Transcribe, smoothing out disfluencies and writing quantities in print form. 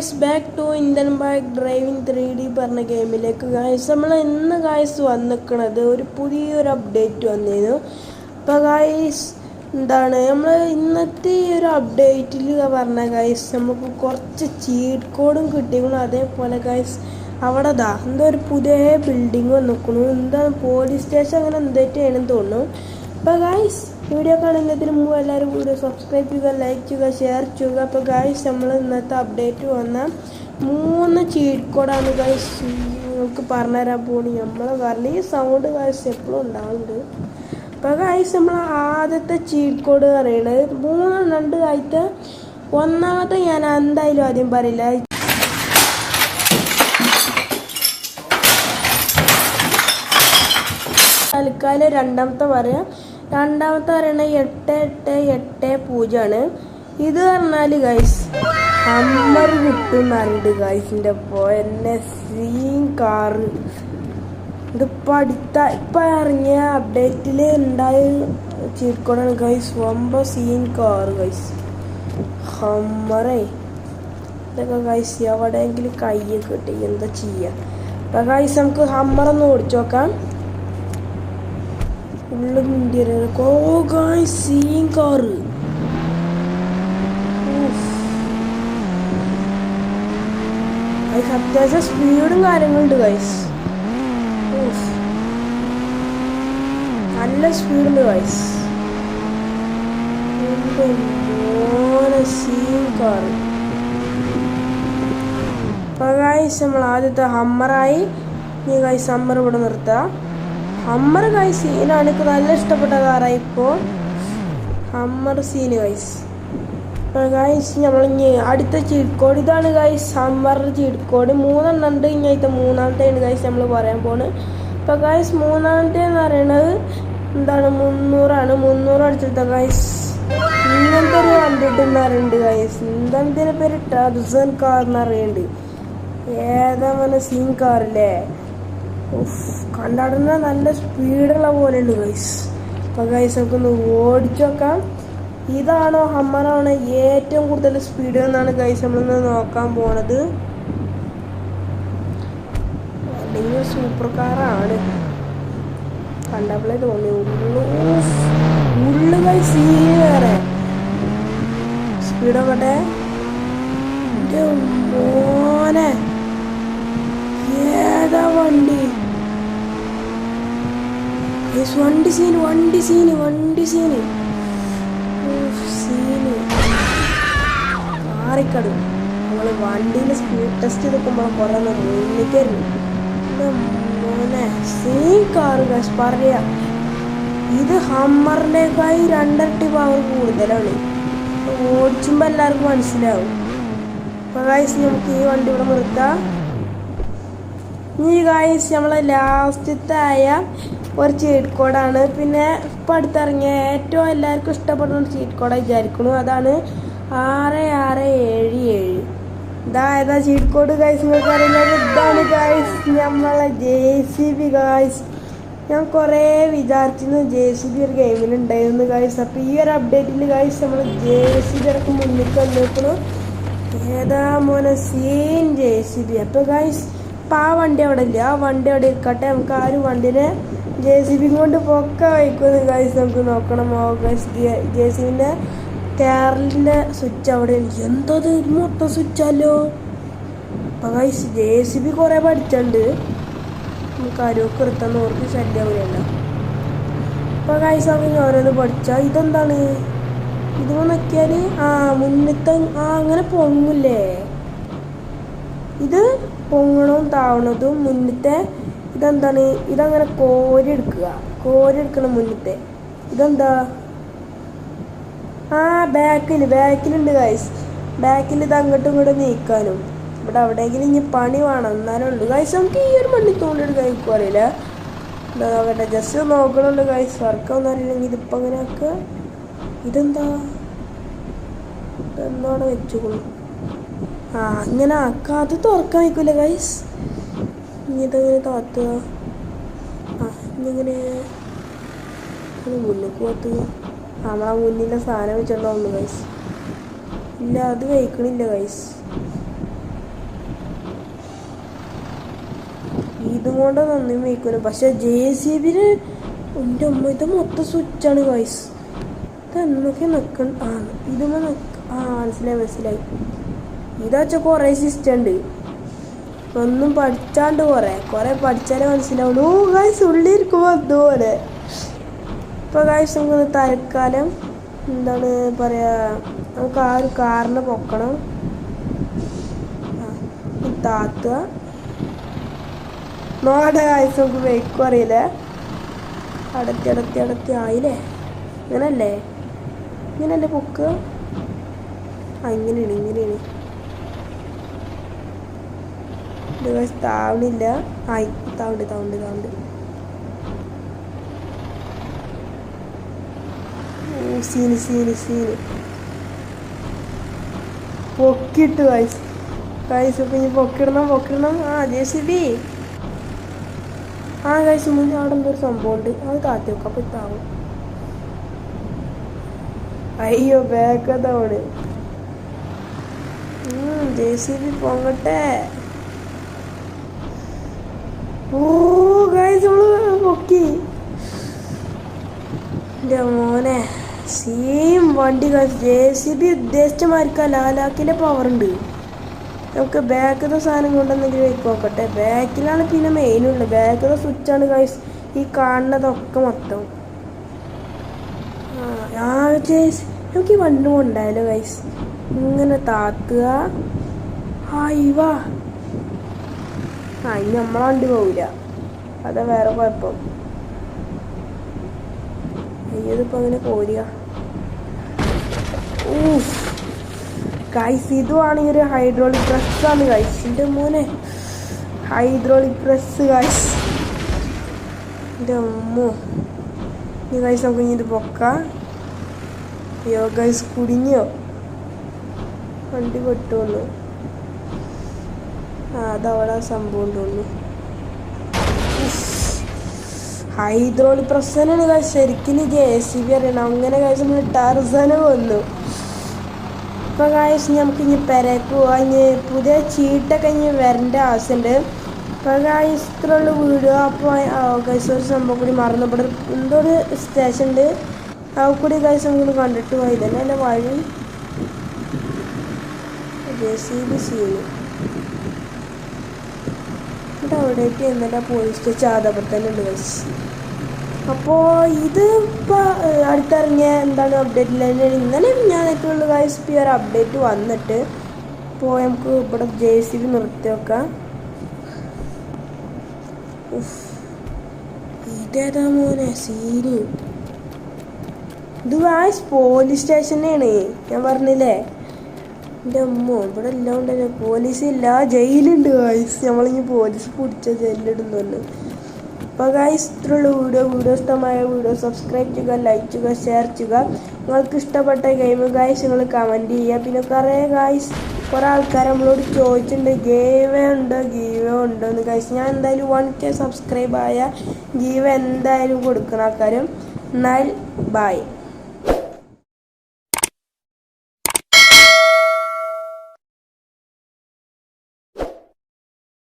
Guys back to Indian bike driving 3D പറഞ്ഞ ഗെയിമിലേക്ക് guys നമ്മൾ ഇന്ന് ഗായ്സ് വന്നിരിക്കുന്നത് ഒരു പുതിയൊരു അപ്ഡേറ്റ് വന്നിരുന്നു. അപ്പോൾ ഗായ്സ് എന്താണ് നമ്മൾ ഇന്നത്തെ ഈ ഒരു അപ്ഡേറ്റിൽ പറഞ്ഞ ഗായ്സ് നമുക്ക് കുറച്ച് ചീറ്റ് കോഡും കിട്ടിയിരുന്നു. അതേപോലെ ഗായ്സ് അവിടെ എന്തോ ഒരു പുതിയ ബിൽഡിങ് വന്നിരിക്കുന്നു, എന്താണ് പോലീസ് സ്റ്റേഷൻ അങ്ങനെ എന്തായിട്ടാണെന്ന് തോന്നുന്നു. അപ്പോൾ ഗായ്സ് വീഡിയോ കാണുന്നതിന് മുമ്പ് എല്ലാവരും വീഡിയോ സബ്സ്ക്രൈബ് ചെയ്യുക, ലൈക്ക് ചെയ്യുക, ഷെയർ ചെയ്യുക. അപ്പോൾ ഗായ്സ് നമ്മൾ ഇന്നത്തെ അപ്ഡേറ്റ് വന്ന 3 ചീറ്റ് കോഡാണ് ഗായ്സ് നിങ്ങൾക്ക് പറഞ്ഞുതരാൻ പോകുന്നത്. നമ്മൾ കാരണം ഈ സൗണ്ട് ഗായ്സ് എപ്പോഴും ഉണ്ടാവുന്നുണ്ട്. അപ്പോൾ ഗായ്സ് നമ്മൾ ആദ്യത്തെ ചീറ്റ് കോഡ് പറയുന്നത് 3 ഉണ്ട് ആയിട്ട്. ഒന്നാമത്തെ ഞാൻ എന്തായാലും ആദ്യം പറയില്ല, തൽക്കാലം രണ്ടാമത്തെ പറയാം. രണ്ടാമത്തെ പറയണ 8880 ഇത് പറഞ്ഞാൽ ഗൈസ് ഹമ്മർ കിട്ടും അറിയുണ്ട് ഗൈസിൻ്റെ. ഇപ്പോൾ എന്നെ സീൻ കാറ് ഇതിപ്പോൾ ഇപ്പം ഇറങ്ങിയ അപ്ഡേറ്റിൽ ഉണ്ടായ ചീറ്റ് കോഡാണ് ഗൈസ്. വമ്പ സീൻ കാറ് ഗൈസ്, ഹമ്മറേ. ഇതൊക്കെ ഗൈസ് എവിടെയെങ്കിലും കയ്യൊക്കെ കിട്ടി എന്താ ചെയ്യുക. അപ്പം ഗൈസ് നമുക്ക് ഹമ്മറൊന്ന് ഓടിച്ചു നോക്കാം. സീൻ കാറ് അത്യാവശ്യം സ്പീഡും കാര്യങ്ങളുണ്ട് ഗൈസ്. നല്ല സ്പീഡുണ്ട് ഗൈസ്. Scene car. അപ്പൊ ഗൈസ് നമ്മൾ ആദ്യത്തെ ഹമ്മറായി. ഈ ഗൈസ് ഹമ്മർ ഇവിടെ നിർത്താം. ഹമ്മർ ഗൈസ് സീനാണ്, എനിക്ക് നല്ല ഇഷ്ടപ്പെട്ട കാറായി ഇപ്പോൾ ഹമ്മർ സീന് ഗൈസ്. അപ്പോൾ ഗൈസ് നമ്മൾ ഇനി അടുത്ത ചീറ്റ് കോഡ് ഇതാണ് ഗൈസ്, ഹമ്മറിൻ്റെ ചീറ്റ് കോഡ് 3 ഉണ്ട്. ഇനി അതിൻ്റെ മൂന്നാമത്തെയാണ് ഗൈസ് നമ്മൾ പറയാൻ പോകുന്നത്. അപ്പോൾ ഗൈസ് മൂന്നാമത്തെ എന്ന് പറയുന്നത് എന്താണ് 300 അടിച്ചെടുത്ത ഗൈസ്. ഇങ്ങനത്തെ ഒരു വണ്ടി ഇട്ടെന്ന് പറയുന്നുണ്ട് ഗൈസ്. എന്താണ് ഇതിൻ്റെ പേര്? ടർസൻ കാർ എന്ന് പറയുന്നുണ്ട്. ഏതാ മോനെ സീൻ കാറില്ലേ? കണ്ടാടുന്ന നല്ല സ്പീഡുള്ള പോലെ ഉണ്ട് ഗൈസ്. അപ്പോൾ ഗൈസ് നമുക്കൊന്ന് ഓടിച്ചു നോക്കാം. ഇതാണോ ഹമ്മറാണോ ഏറ്റവും കൂടുതൽ സ്പീഡ് എന്നാണ് ഗൈസ് നമ്മളിന്ന് നോക്കാൻ പോണത്. അല്ലെങ്കിൽ സൂപ്പർ കാറാണ് കണ്ടപ്പോഴേ തോന്നി. ഉള്ളു ഗൈസ് വേറെ സ്പീഡൊക്കെ മോനെ. ഏതാ വണ്ടി? വണ്ടി സീന് മാറിക്കടു. നമ്മൾ വണ്ടിയിൽ സ്പീഡ് ടെസ്റ്റ് ചെയ്തപ്പോൾ കുറേ മുന്നിക്കായിരുന്നു മോനെ. സീൻ കാറ് ഗൈസ് പറയാം. ഇത് ഹമ്മറിനേക്കായി 2 ഇരട്ടി പവർ കൂടുതലാണ്. ഓടിച്ചുമ്പോൾ എല്ലാവർക്കും മനസ്സിലാവും. അപ്പോൾ ഗൈസ് നമുക്ക് ഈ വണ്ടി ഇവിടെ നിർത്താം. ഈ ഗൈസ് നമ്മളെ ലാസ്റ്റത്തെ ആയ ഒരു ചീറ്റ് കോഡാണ്. പിന്നെ ഇപ്പം അടുത്തിറങ്ങിയ ഏറ്റവും എല്ലാവർക്കും ഇഷ്ടപ്പെടുന്ന ഒരു ചീറ്റ് കോഡായി വിചാരിക്കുന്നു. അതാണ് 6677. ഇതാ ചീറ്റ് കോഡ് ഗൈസ്. നിങ്ങൾക്ക് അറിയുന്നത് ഇതാണ് ഗൈസ്, നമ്മളെ JCB ഗൈസ്. ഞാൻ കുറേ വിചാരിച്ചിരുന്നു JCB ഒരു ഗെയിമിലുണ്ടായിരുന്നു ഗൈസ്. അപ്പോൾ ഈ ഒരു അപ്ഡേറ്റിൽ ഗൈസ് നമ്മൾ JCB ഇറക്കും മുന്നിൽ വന്നിരിക്കുന്നു. ഏതാ മോനെ സീൻ JCB. അപ്പോൾ ഗൈസ് അപ്പം ആ വണ്ടി അവിടെ ഇല്ല, ആ വണ്ടി അവിടെ ഇരിക്കട്ടെ. നമുക്ക് ആ ഒരു വണ്ടിനെ JCB കൊണ്ട് പൊക്ക വയ്ക്കുന്നു ഗൈസ്. നമുക്ക് നോക്കണം. ഗൈസ് JCBൻ്റെ കേരളിൻ്റെ സ്വിച്ച് അവിടെ ഉണ്ട്. എന്തത് മൊത്തം സ്വിച്ചല്ലോ. അപ്പം ഗൈസ് JCB കുറേ പഠിച്ചുണ്ട്. നമുക്ക് ആരോഗ്യം എടുത്താന്ന് ഓർക്ക് ശല്യമാവില്ല. അപ്പോൾ ഗൈസ് നമുക്ക് ഓരോന്ന് പഠിച്ചാൽ ഇതെന്താണ് ഇത് നോക്കിയാൽ മുന്നത്തെ അങ്ങനെ പൊങ്ങില്ലേ. ഇത് പൊങ്ങണതും താവണതും മുന്നത്തെ. ഇതെന്താണ്? ഇതങ്ങനെ കോരി എടുക്കണം മുന്നത്തെ. ഇതെന്താ? ബാക്കിലുണ്ട് ഗൈസ്. ബാക്കിൽ ഇത് അങ്ങോട്ടും ഇങ്ങോട്ടും നീക്കാനും. ഇവിടെ എവിടെയെങ്കിലും ഇനി പണി വേണം എന്നാലും ഉണ്ട് ഗൈസ്. നമുക്ക് ഈ ഒരു മണ്ണി തോണ്ടിട്ട് കഴിക്കും അറിയില്ല. എന്താ നോക്കട്ടെ, ജസ്റ്റ് നോക്കണുണ്ട് ഗൈസ്. വർക്കൊന്നും അറിയില്ലെങ്കിൽ ഇതിപ്പോൾ അങ്ങനെ ആക്കുക. ഇതെന്താ? ഇതെന്നോടെ വെച്ചുകൊള്ളു. ഇങ്ങനെ ആക്കുക. അത് തുറക്കാൻ വയ്ക്കൂല ഗൈസ്. ഇനി ഇതെങ്ങനെ താത്തുക? ഇനിങ്ങനെ മുന്നിൽ പോത്തുക. നമ്മളാ മുന്നിലെ സാധനം വെച്ചിട്ടുണ്ടാവുന്നു ഗൈസ്. ഇല്ല അത് കഴിക്കണില്ല ഗൈസ്. ഇതും കൊണ്ടൊന്നും വയ്ക്കുന്നു. പക്ഷെ JCB-ന് എൻ്റെ അമ്മ ഇത് മൊത്തം സ്വിച്ചാണ് ഗൈസ്. ഇതെന്നൊക്കെ ഇതുമ്മ മനസ്സിലായി. ഇതാച്ച കുറേ സിസ്റ്റം ഉണ്ട്. ഒന്നും പഠിച്ചാണ്ട് കുറേ പഠിച്ചാലേ മനസ്സിലാവുള്ളൂ. ഗൈസ് ഉള്ളിരിക്കുമ്പോൾ അതുപോലെ. ഇപ്പോൾ ഗൈസ് നമുക്ക് തൽക്കാലം എന്താണ് പറയുക, നമുക്ക് ആ ഒരു കാറിനെ പൊക്കണം, താത്തുക. നോടെ ഗൈസ് നമുക്ക് വെയ്ക്കും അറിയില്ല. അടത്തി ആയില്ലേ? ഇങ്ങനല്ലേ പൊക്കുക? ഇങ്ങനെയാണ് ഇത് ഗൈസ് താവണില്ല. താവുണ്ട്. സീന് പൊക്കിട്ട് ഗൈസ് ഇപ്പം ഇനി പൊക്കിടണം. JCB ഗൈസ് മുന്നേ അവിടെ എന്തൊരു സംഭവം ഉണ്ട്, അത് താത്തി വെക്കാം. അപ്പം താവും. അയ്യോ ബാക്കതാണ്. JCB പൊങ്ങട്ടെ. ഗൈസ് നമ്മള് പൊക്കി. എൻ്റെ മോനെ സെയിം വണ്ടി ഗൈസ്. JCB ഉദ്ദേശിച്ച മാതിരിക്ക ലാലാക്കിൻ്റെ പവർ ഉണ്ട്. നമുക്ക് ബാക്കത്തെ സാധനം കൊണ്ടെന്തെങ്കിലും വെക്ക് നോക്കട്ടെ. ബാക്കിലാണ് പിന്നെ മെയിനുള്ളത്. ബാക്കത്തെ സ്വിച്ചാണ് ഗൈസ് ഈ കാണുന്നതൊക്കെ മൊത്തം. നമുക്ക് ഈ വണ്ടി കൊണ്ടായാലോ ഗൈസ്. ഇങ്ങനെ താത്തുക. ഇനി നമ്മളെ വണ്ടി പോവില്ല, അതാ വേറെ കുഴപ്പം. ഇതിപ്പോൾ അങ്ങനെ പോരുക. ഗൈസ് ഇതുവാണെങ്കിൽ ഒരു ഹൈഡ്രോളിക് പ്രസ്സാണ് ഗൈസ്. എൻ്റെ മോനെ ഹൈഡ്രോളിക് പ്രസ് ഗൈസ്. എൻ്റെ അമ്മോ. ഇനി ഗൈസ് നമുക്ക് ഇനി ഇത് പൊക്കാം. അയ്യോ ഗൈസ് കുടുങ്ങിയോ? വണ്ടി പെട്ടുവന്നു. അതവിടെ സംഭവം തോന്നുന്നു. ഹൈഡ്രോളിക് പ്രസ്സാണ് ഗൈസ് ശരിക്കും JCB അറിയണം. അങ്ങനെ ഗൈസ് നമ്മൾ ടാർസാനെ വന്നു. അപ്പോൾ ഗൈസ് നമുക്ക് ഇനി പെരക്ക് പോവാം. ഇനി പുതിയ ചീട്ടൊക്കെ ഇനി വരേണ്ട ആവശ്യമുണ്ട്. അപ്പോൾ ഗൈസ് ഇത്രയുള്ള വീഡിയോ. അപ്പോൾ ഗൈസ് ഒരു സംഭവം കൂടി മറന്നു. ഇവിടെ എന്തോ ഒരു സ്റ്റേഷൻ ഉണ്ട്, അവിടെ കൂടി ഗൈസ് നമുക്ക് കണ്ടിട്ട് പോയി. തന്നെ അല്ല വഴി. JCB സീന് ഇവിടെ അവിടേക്ക് എന്നല്ല പോലീസ് സ്റ്റേഷൻ അതേപോലെ തന്നെ ഉണ്ട് ഗൈസ്. അപ്പോൾ ഇത് ഇപ്പോൾ അടുത്തിറങ്ങിയ എന്താണ് അപ്ഡേറ്റിൽ ഇന്നലെ ഞാനൊക്കെയുള്ള ഗൈസ്. ഇപ്പോൾ ഒരു അപ്ഡേറ്റ് വന്നിട്ട് ഇപ്പോൾ നമുക്ക് ഇവിടെ JCB നിർത്തി വെക്കാം. ഇതേതാ മോനെ സീന്? ഇത് ഗൈസ് പോലീസ് സ്റ്റേഷനാണ്, ഞാൻ പറഞ്ഞില്ലേ. എൻ്റെ അമ്മോ ഇവിടെ എല്ലാം ഉണ്ടല്ലോ. പോലീസില്ല, ജയിലുണ്ട് ഗൈസ്. നമ്മളിനി പോലീസ് പിടിച്ച ജയിലിടുന്നു. അപ്പോൾ ഗൈസ് ഇത്രയുള്ള വീഡിയോ ഇഷ്ടമായ വീഡിയോ സബ്സ്ക്രൈബ് ചെയ്യുക, ലൈക്ക് ചെയ്യുക, ഷെയർ ചെയ്യുക. നിങ്ങൾക്ക് ഇഷ്ടപ്പെട്ട ഗെയിം ഗൈസ് നിങ്ങൾ കമൻറ്റ് ചെയ്യുക. പിന്നെ കുറേ ആൾക്കാർ നമ്മളോട് ചോദിച്ചിട്ടുണ്ട് ഗീവേ ഉണ്ടോ എന്ന് ഗൈസ്. ഞാൻ എന്തായാലും 1K സബ്സ്ക്രൈബ് ആയ ഗീവേ എന്തായാലും കൊടുക്കണം ആൾക്കാരും. എന്നാൽ ബൈ.